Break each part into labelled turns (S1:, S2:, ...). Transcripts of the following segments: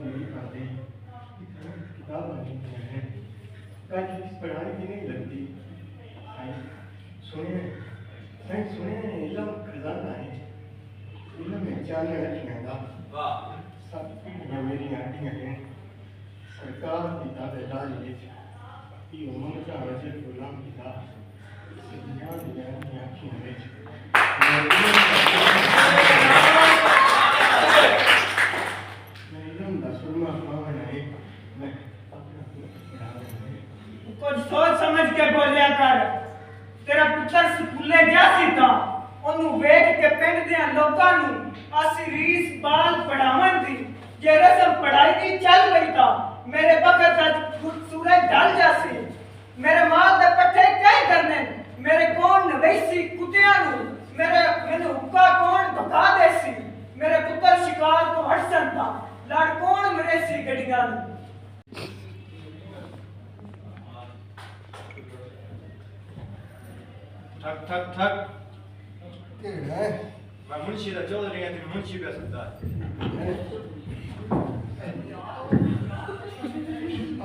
S1: मेरी बातें किताब नहीं है कल इस पढ़ाई की नहीं लगती सुने इलम खजाना है इलम में चांद रखिएगा सब ये मेरी आंटियां हैं सरकार की ताबेदार ये कि उम्र का वजह गुलाम किताब दुनिया की आंखी
S2: कुछ सोच समझ के बोलिया कर तेरा पुत्र स्कूले जा सीता ओनू वेख के पिंड दे लोकां नू आसी रीस बाल पढ़ावन दी जे रसम पढ़ाई दी चल पई ता मेरे बखत अज सूरज ढल जासी मेरे माल दे पट्ठे कई करने मेरे कौन नवैसी कुत्तियां नू मेरे मैनू हुक्का कौन धका देसी मेरे पुत्र शिकार तो हटसन था लड़ कौन मरेसी गड़ियां नू
S3: ठक ठक ठक
S1: केड़ा है
S3: मैं मुंशी दा चौधरी है ते मुंशी पे सकता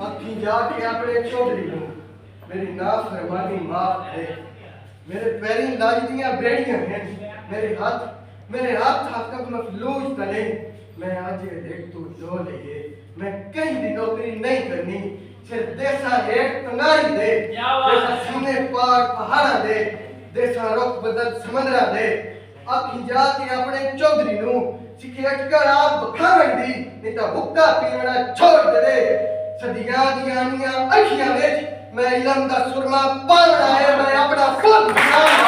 S1: आखी जाके अपने चौधरी को मेरी नाफरमानी माफ दे मेरे पैरी लाज दियां बेड़ियां हैं मेरे हाथ हक मफलूज तले मैं आज ये देख तू जो ले मैं कहीं भी नौकरी नहीं करनी सिर्फ देसा एक तंगारी दे देसा सीने पार पहाड़ा दे देसा रुख बदल समंदरा दे आखी जाके अपने चौधरी नू सिखेट कर आप बखावन दी नहीं तो हुक्का पीवना छोड़ दे सदियां दी आनियां अखियां विच मैं इलम दा सुरमा पालना है मैं अपना फल बना